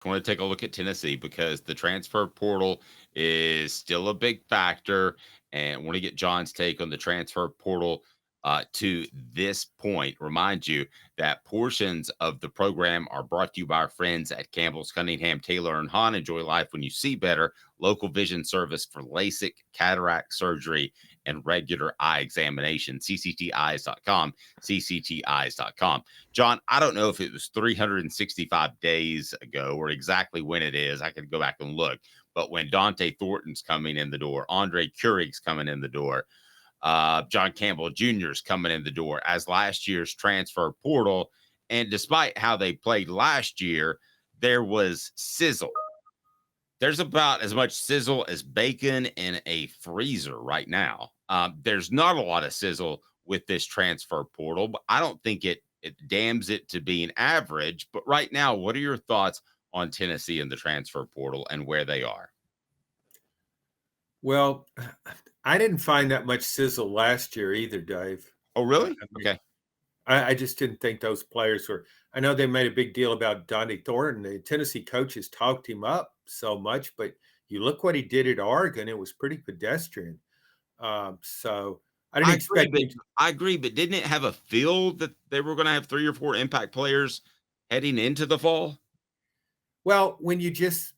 want to take a look at Tennessee because the transfer portal is still a big factor. And I want to get John's take on the transfer portal to this point. Remind you that portions of the program are brought to you by our friends at Campbell's, Cunningham, Taylor, and Haun. Enjoy life when you see better. Local vision service for LASIK, cataract surgery, and regular eye examination. ccteyes.com, ccteyes.com. John, I don't know if it was 365 days ago or exactly when it is. I could go back and look. But when Dante Thornton's coming in the door, Andre Keurig's coming in the door, John Campbell Jr.'s coming in the door as last year's transfer portal. And despite how they played last year, there was sizzle. There's about as much sizzle as bacon in a freezer right now. There's not a lot of sizzle with this transfer portal, but I don't think it damns it to being average. But right now, what are your thoughts on Tennessee and the transfer portal and where they are? Well, I didn't find that much sizzle last year either, Dave. Oh, really? I mean, Okay. I just didn't think those players were. I know they made a big deal about Dante Thornton. The Tennessee coaches talked him up so much, but you look what he did at Oregon; it was pretty pedestrian. So I didn't expect him to. I agree, but didn't it have a feel that they were going to have 3 or 4 impact players heading into the fall? Well, when you just,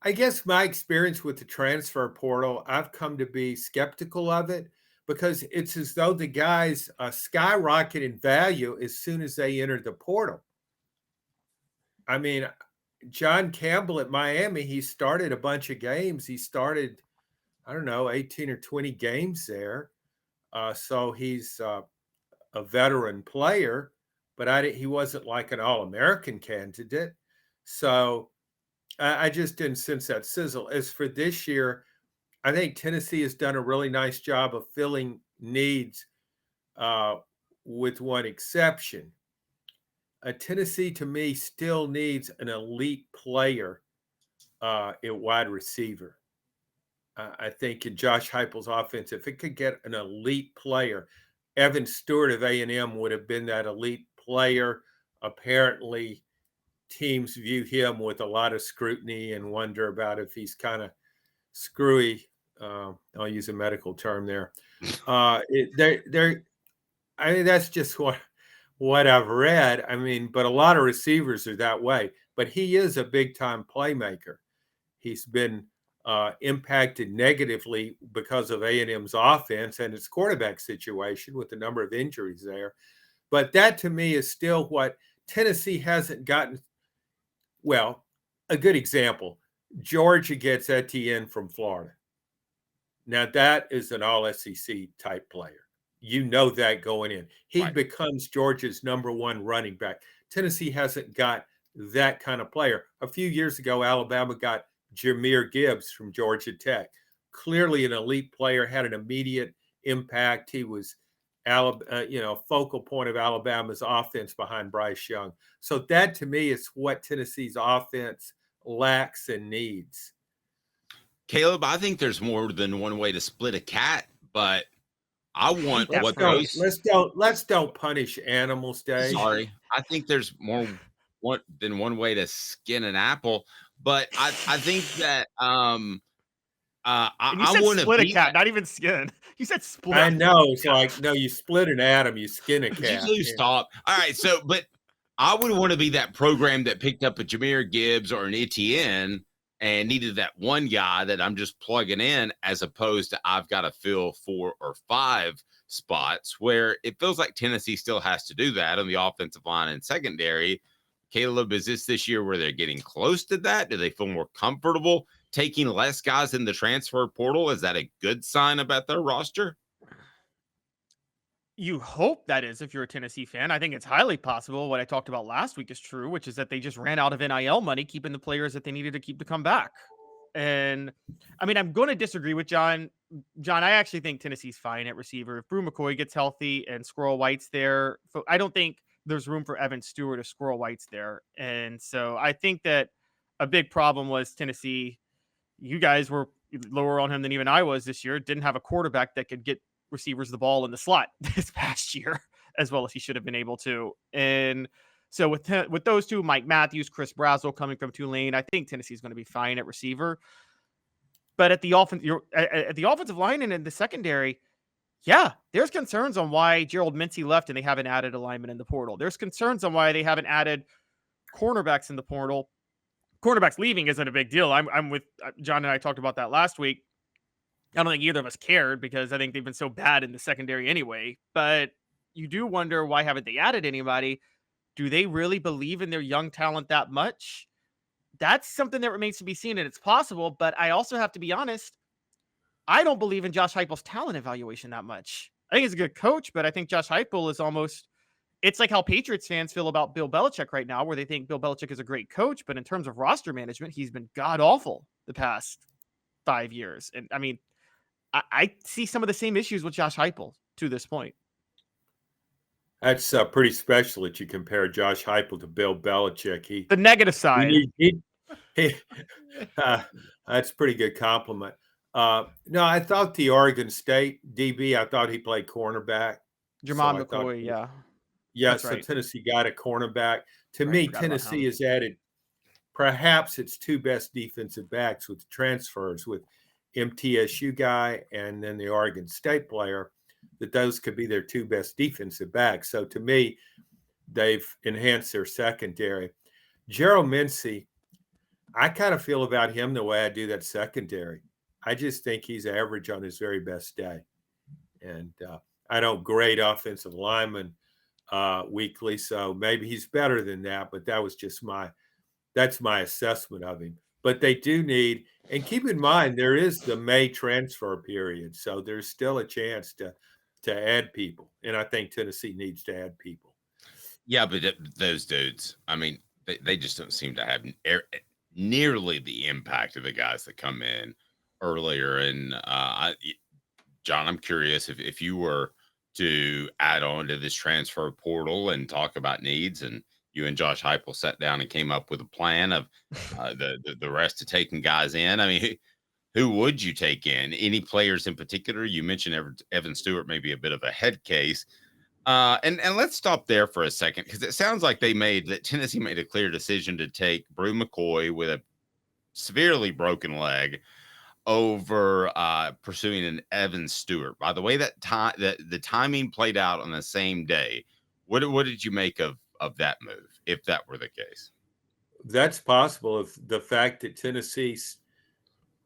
I guess my experience with the transfer portal, I've come to be skeptical of it because it's as though the guys skyrocket in value as soon as they enter the portal. I mean, John Campbell at Miami, he started a bunch of games. He started, I don't know, 18 or 20 games there. So he's a veteran player, but he wasn't like an All American candidate. So I just didn't sense that sizzle. As for this year, I think Tennessee has done a really nice job of filling needs, uh, with one exception. Tennessee, to me, still needs an elite player at wide receiver. I think in Josh Heupel's offense, if it could get an elite player, Evan Stewart of A&M would have been that elite player. Apparently, teams view him with a lot of scrutiny and wonder about if he's kind of screwy. I'll use a medical term there. They're I mean, that's just what I've read. I mean, but a lot of receivers are that way. But he is a big time playmaker. He's been impacted negatively because of A&M's offense and its quarterback situation with the number of injuries there. But that to me is still what Tennessee hasn't gotten. Well, a good example, Georgia gets Etienne from Florida. Now that is an all SEC type player. You know that going in. He Right. becomes Georgia's number one running back. Tennessee hasn't got that kind of player. A few years ago, Alabama got Jahmyr Gibbs from Georgia Tech. Clearly an elite player, had an immediate impact. He was focal point of Alabama's offense behind Bryce Young. So that to me is what Tennessee's offense lacks and needs. Caleb, I think there's more than one way to split a cat, but I want that what phrase. those Let's don't punish animals, Dave. sorry. I think there's more than one way to skin an apple, but I think that And you I said want to split a be cat, that. not even skin. You said split. I know. It's like, no, you split an atom, you skin a Could you cat. please stop? All right, so but I would want to be that program that picked up a Jahmyr Gibbs or an Etienne and needed that one guy that I'm just plugging in, as opposed to I've got to fill 4 or 5 spots, where it feels like Tennessee still has to do that on the offensive line and secondary. Caleb, is this year where they're getting close to that? Do they feel more comfortable taking less guys in the transfer portal? Is that a good sign about their roster? You hope that is if you're a Tennessee fan. I think it's highly possible. What I talked about last week is true, which is that they just ran out of NIL money, keeping the players that they needed to keep to come back. And I mean, I'm going to disagree with John. John, I actually think Tennessee's fine at receiver. If Brew McCoy gets healthy and Squirrel White's there, I don't think there's room for Evan Stewart or Squirrel White's there. And so I think that a big problem was Tennessee. You guys were lower on him than even I was this year. Didn't have a quarterback that could get receivers the ball in the slot this past year as well as he should have been able to. And So with those two, Mike Matthews, Chris Brazzell coming from Tulane, I think Tennessee's going to be fine at receiver. But at the offensive line and in the secondary, yeah, there's concerns on why Gerald Mincey left and they haven't added a lineman in the portal. There's concerns on why they haven't added cornerbacks in the portal. Cornerbacks leaving isn't a big deal. I'm with John, and I talked about that last week. I don't think either of us cared because I think they've been so bad in the secondary anyway. But you do wonder, why haven't they added anybody? Do they really believe in their young talent that much? That's something that remains to be seen, and it's possible. But I also have to be honest, I don't believe in Josh Heupel's talent evaluation that much. I think he's a good coach, but I think Josh Heupel is almost, it's like how Patriots fans feel about Bill Belichick right now, where they think Bill Belichick is a great coach, but in terms of roster management, he's been god awful the past 5 years. And I mean, I see some of the same issues with Josh Heupel to this point. That's pretty special that you compare Josh Heupel to Bill Belichick. The negative side. That's a pretty good compliment. No, I thought the Oregon State DB, I thought he played cornerback. Jermon McCoy, yeah. Yeah, That's so right. Tennessee got a cornerback. To me, Tennessee has added perhaps its two best defensive backs with transfers, with MTSU guy and then the Oregon State player, that those could be their two best defensive backs. So to me, they've enhanced their secondary. Gerald Mincey, I kind of feel about him the way I do that secondary. I just think he's average on his very best day. And I don't grade offensive linemen weekly, so maybe he's better than that, but that's my assessment of him. But they do need, and keep in mind, there is the May transfer period, so there's still a chance to add people, and I think Tennessee needs to add people. Yeah, but those dudes, I mean, they just don't seem to have nearly the impact of the guys that come in earlier. And John, I'm curious if you were to add on to this transfer portal and talk about needs, and you and Josh Heupel sat down and came up with a plan of the rest of taking guys in. I mean, who would you take in? Any players in particular? You mentioned Evan Stewart, maybe a bit of a head case. And let's stop there for a second, because it sounds like Tennessee made a clear decision to take Brew McCoy with a severely broken leg over pursuing an Evan Stewart. By the way, that the timing played out on the same day. What did you make of that move, if that were the case? That's possible. If the fact that Tennessee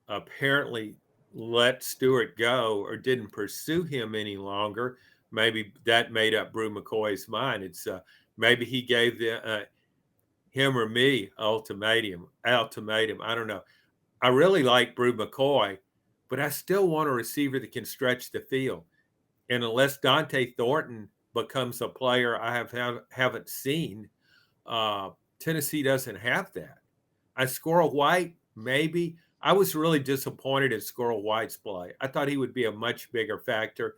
apparently let Stewart go or didn't pursue him any longer, maybe that made up Brew McCoy's mind. It's maybe he gave him or me ultimatum. I don't know. I really like Brew McCoy, but I still want a receiver that can stretch the field. And unless Dante Thornton becomes a player I haven't seen, Tennessee doesn't have that. Squirrel White, maybe. I was really disappointed in Squirrel White's play. I thought he would be a much bigger factor.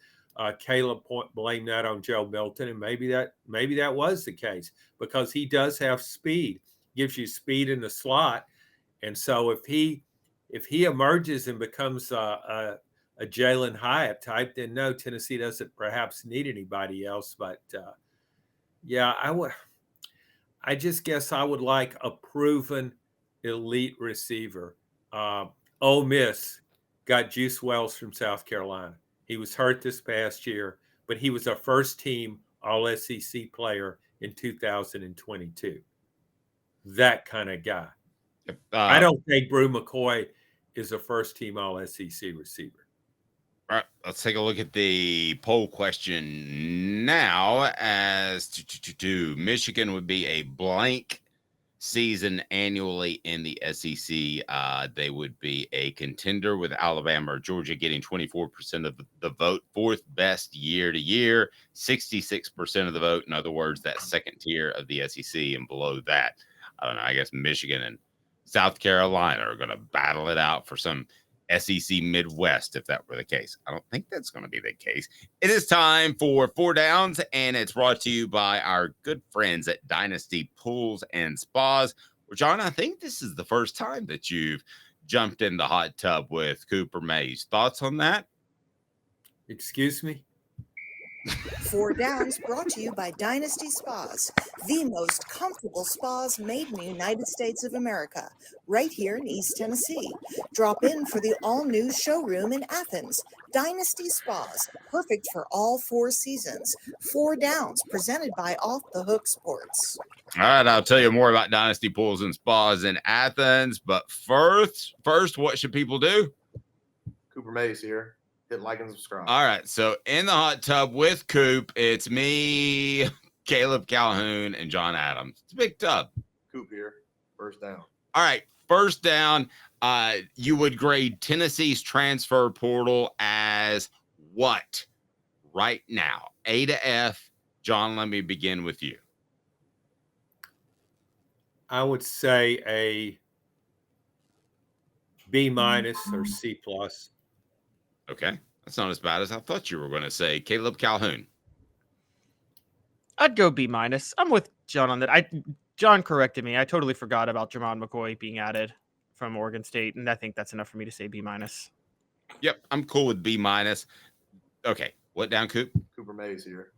Caleb blamed that on Joe Milton, and maybe that was the case, because he does have speed, gives you speed in the slot. And so if he emerges and becomes a Jalen Hyatt type, then no, Tennessee doesn't perhaps need anybody else. But yeah, I just guess I would like a proven elite receiver. Ole Miss got Juice Wells from South Carolina. He was hurt this past year, but he was a first-team All-SEC player in 2022. That kind of guy. I don't think Brew McCoy is a first-team All-SEC receiver. All right, let's take a look at the poll question now. As to Michigan would be a blank season annually in the SEC. They would be a contender, with Alabama or Georgia getting 24% of the vote. Fourth best year to year, 66% of the vote. In other words, that second tier of the SEC, and below that, I don't know, I guess Michigan and South Carolina are going to battle it out for some SEC Midwest, if that were the case. I don't think that's going to be the case. It is time for Four Downs, and it's brought to you by our good friends at Dynasty Pools and Spas. Well, John, I think this is the first time that you've jumped in the hot tub with Cooper Mays. Thoughts on that? Excuse me? Four Downs brought to you by Dynasty Spas, the most comfortable spas made in the United States of America, right here in East Tennessee. Drop in for the all-new showroom in Athens. Dynasty Spas, perfect for all four seasons. Four Downs, presented by Off the Hook Sports. All right, I'll tell you more about Dynasty Pools and Spas in Athens. But first, what should people do? Cooper Mays here. Hit like and subscribe. All right, so in the hot tub with Coop, it's me, Caleb Calhoun, and John Adams. It's a big tub. Coop here. First down. All right, first down. You would grade Tennessee's transfer portal as what right now? A to F. John, let me begin with you. I would say a B- or C+. Okay, that's not as bad as I thought you were going to say. Caleb Calhoun. I'd go B-. I'm with John on that. John corrected me. I totally forgot about Jermon McCoy being added from Oregon State, and I think that's enough for me to say B-. Yep, I'm cool with B-. Okay, what down, Coop? Cooper Mays here.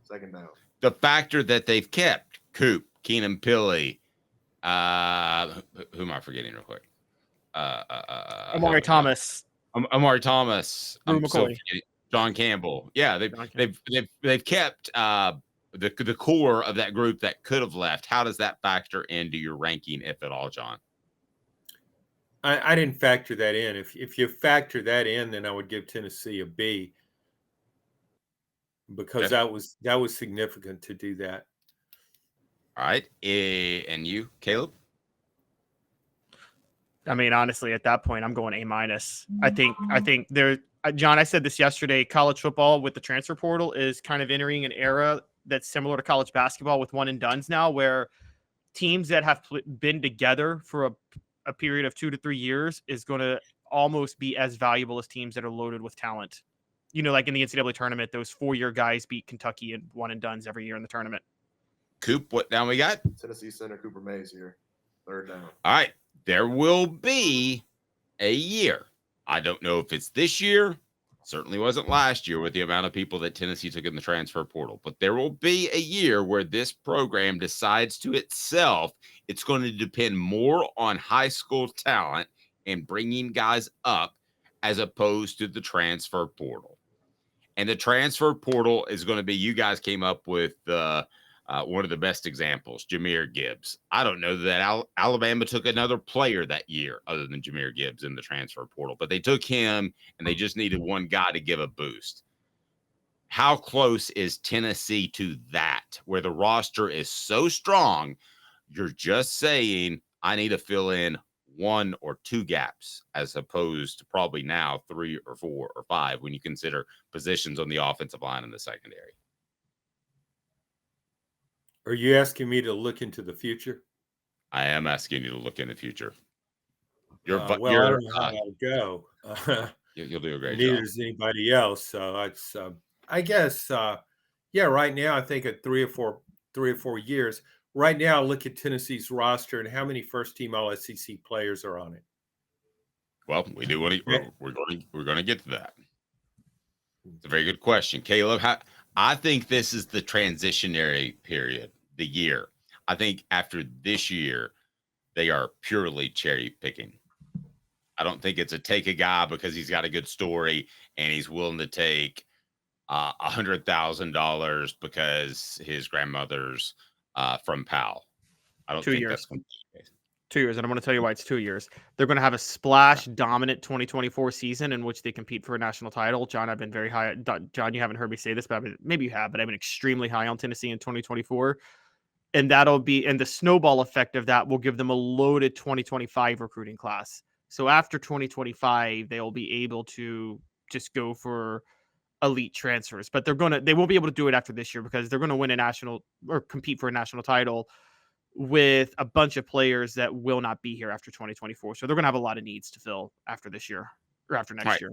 Second down. The factor that they've kept, Coop, Keenan Pilley, who am I forgetting real quick? Amari Thomas. Amari Thomas. McCoy. John Campbell. Yeah, they've kept the core of that group that could have left. How does that factor into your ranking, if at all, John? I didn't factor that in. If you factor that in, then I would give Tennessee a B, because that was significant to do that. All right, and you, Caleb? I mean, honestly, at that point, I'm going A-. I think there, John, I said this yesterday, college football with the transfer portal is kind of entering an era that's similar to college basketball with one and dones now, where teams that have been together for a period of 2 to 3 years is going to almost be as valuable as teams that are loaded with talent. You know, like in the NCAA tournament, those 4-year guys beat Kentucky and one and dones every year in the tournament. Coop, what down we got? Tennessee center Cooper Mays here. Third down. All right. There will be a year. I don't know if it's this year. Certainly wasn't last year with the amount of people that Tennessee took in the transfer portal. But there will be a year where this program decides to itself, it's going to depend more on high school talent and bringing guys up as opposed to the transfer portal. And the transfer portal is going to be, you guys came up with one of the best examples, Jahmyr Gibbs. I don't know that Alabama took another player that year other than Jahmyr Gibbs in the transfer portal, but they took him and they just needed one guy to give a boost. How close is Tennessee to that, where the roster is so strong, you're just saying, I need to fill in 1 or 2 gaps, as opposed to probably now 3 or 4 or 5 when you consider positions on the offensive line in the secondary? Are you asking me to look into the future? I am asking you to look in the future. I don't know how that'll go. You'll do a great Neither job. does anybody else. So it's, I guess, right now I think at 3 or 4 years. Right now, look at Tennessee's roster and how many first-team All-SEC players are on it. Well, we do want to. We're going to get to that. It's a very good question, Caleb. I think this is the transitionary period, the year. I think after this year, they are purely cherry picking. I don't think it's take a guy because he's got a good story and he's willing to take $100,000 because his grandmother's from Powell. I don't 2 think years. that's going to be the case. 2 years, and I'm going to tell you why it's 2 years. They're going to have a splash dominant 2024 season in which they compete for a national title. John, I've been very high. John, you haven't heard me say this, but maybe you have, but I've been extremely high on Tennessee in 2024. And the snowball effect of that will give them a loaded 2025 recruiting class. So after 2025, they'll be able to just go for elite transfers, but they won't be able to do it after this year because they're going to win a national or compete for a national title with a bunch of players that will not be here after 2024. So they're going to have a lot of needs to fill after this year or after next year.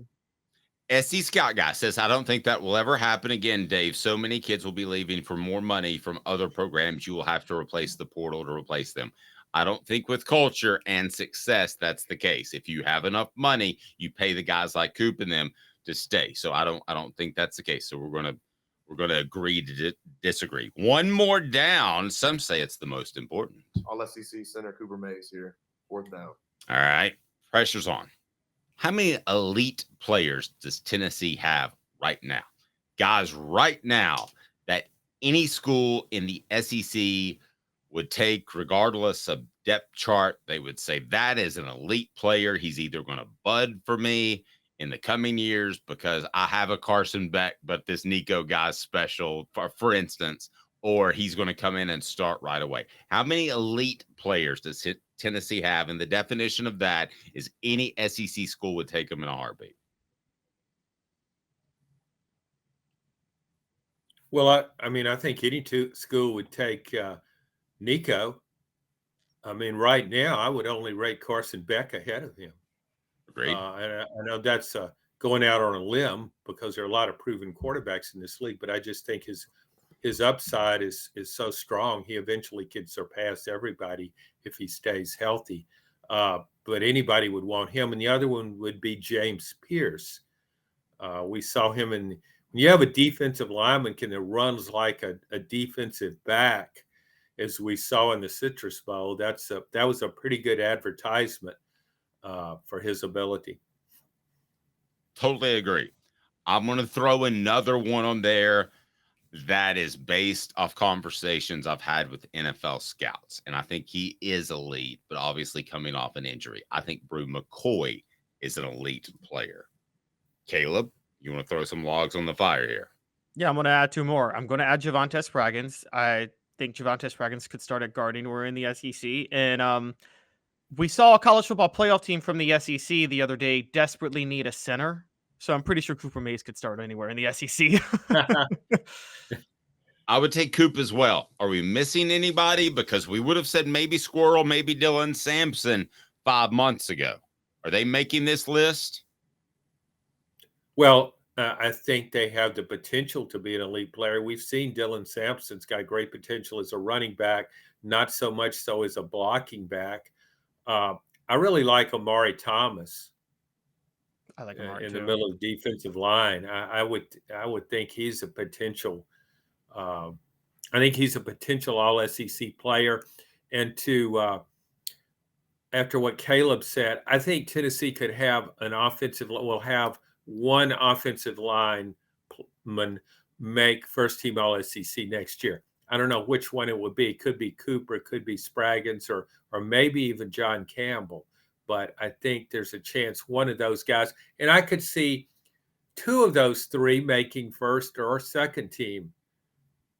SC Scout Guy says, I don't think that will ever happen again, Dave. So many kids will be leaving for more money from other programs. You will have to replace the portal to replace them. I don't think with culture and success, that's the case. If you have enough money, you pay the guys like Coop and them to stay. So I don't think that's the case. So we're we're going to agree to disagree. One more down. Some say it's the most important. All SEC center Cooper Mays here. 4th down. All right. Pressure's on. How many elite players does Tennessee have right now? Guys, right now, that any school in the SEC would take, regardless of depth chart, they would say that is an elite player. He's either going to bud for me in the coming years because I have a Carson Beck, but this Nico guy's special, for instance, or he's going to come in and start right away. How many elite players does Tennessee have? And the definition of that is any SEC school would take him in a heartbeat. Well, I think any school would take Nico. I mean, right now, I would only rate Carson Beck ahead of him. Agreed. And I know that's going out on a limb because there are a lot of proven quarterbacks in this league, but I just think his upside is so strong. He eventually could surpass everybody if he stays healthy. But anybody would want him. And the other one would be James Pierce. We saw him when you have a defensive lineman that runs like a defensive back, as we saw in the Citrus Bowl, that was a pretty good advertisement for his ability. Totally agree. I'm going to throw another one on there that is based off conversations I've had with NFL scouts. And I think he is elite, but obviously coming off an injury. I think Brew McCoy is an elite player. Caleb, you want to throw some logs on the fire here? Yeah, I'm going to add 2 more. I'm going to add Javonte Spraggins. I think Javonte Spraggins could start at guarding. We're in the SEC. And we saw a college football playoff team from the SEC the other day desperately need a center. So I'm pretty sure Cooper Mays could start anywhere in the SEC. I would take Coop as well. Are we missing anybody? Because we would have said maybe Squirrel, maybe Dylan Sampson 5 months ago. Are they making this list? Well, I think they have the potential to be an elite player. We've seen Dylan Sampson's got great potential as a running back, not so much so as a blocking back. I really like Amari Thomas. I like Amari in too. the middle of the defensive line. I would think he's a potential. I think he's a potential All SEC player. And after what Caleb said, I think Tennessee could have will have one offensive lineman make first team All SEC next year. I don't know which one it would be. It could be Cooper, it could be Spraggins, or maybe even John Campbell. But I think there's a chance one of those guys, and I could see 2 of those 3 making first or second team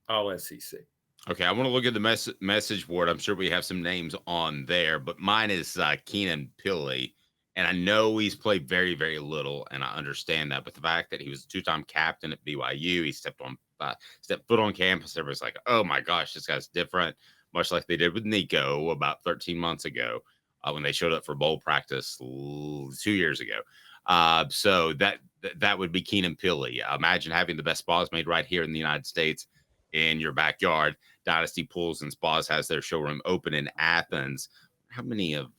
All SEC. Okay, I want to look at the message board. I'm sure we have some names on there, but mine is Keenan Pilley. And I know he's played very, very little, and I understand that. But the fact that he was a 2-time captain at BYU, he stepped foot on campus, everybody's like, oh my gosh, this guy's different, much like they did with Nico about 13 months ago when they showed up for bowl practice 2 years ago. So that would be Keenan Pilley. Imagine having the best spas made right here in the United States in your backyard. Dynasty Pools and Spas has their showroom open in Athens. How many of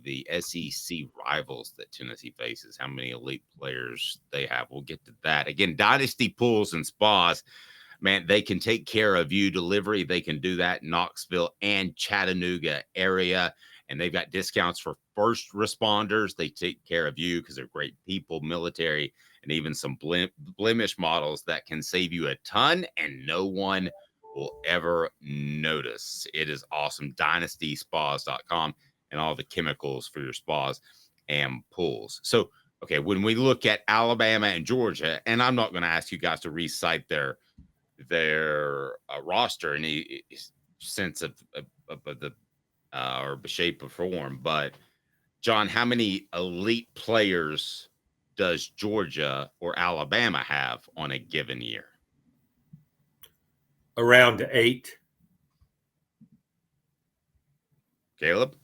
the SEC rivals that Tennessee faces, how many elite players they have? We'll get to that. Again, Dynasty Pools and Spas, man, they can take care of you. Delivery, they can do that in Knoxville and Chattanooga area. And they've got discounts for first responders. They take care of you because they're great people, military, and even some blemish models that can save you a ton, and no one will ever notice. It is awesome. DynastySpas.com and all the chemicals for your spas and pools. So, okay, when we look at Alabama and Georgia, and I'm not going to ask you guys to recite their roster in any sense of the or shape or form, but John, how many elite players does Georgia or Alabama have on a given year? Around 8. Caleb?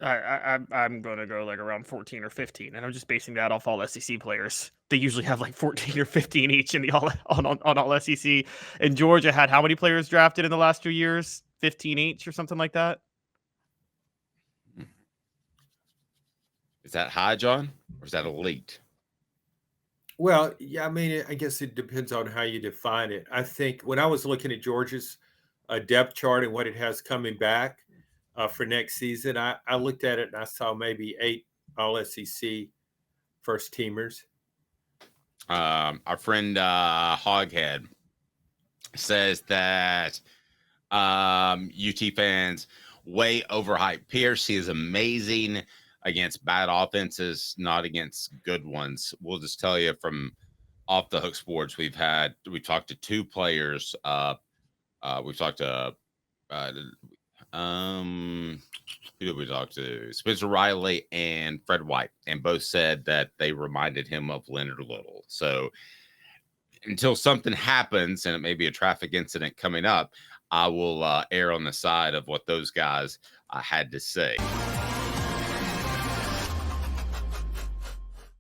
I'm going to go like around 14 or 15, and I'm just basing that off all SEC players. They usually have like 14 or 15 each in the on all SEC. And Georgia had how many players drafted in the last 2 years? 15 each or something like that. Is that high, John, or is that elite? Well, yeah, I mean, I guess it depends on how you define it. I think when I was looking at Georgia's depth chart and what it has coming back for next season, I looked at it and I saw maybe 8 All SEC first teamers. Our friend Hoghead says that UT fans way overhyped Pierce. He is amazing against bad offenses, not against good ones. We'll just tell you from off the hook sports, we talked to 2 players. We've talked to who did we talk to? Spencer Riley and Fred White, and both said that they reminded him of Leonard Little. So until something happens, and it may be a traffic incident coming up, I will err on the side of what those guys had to say.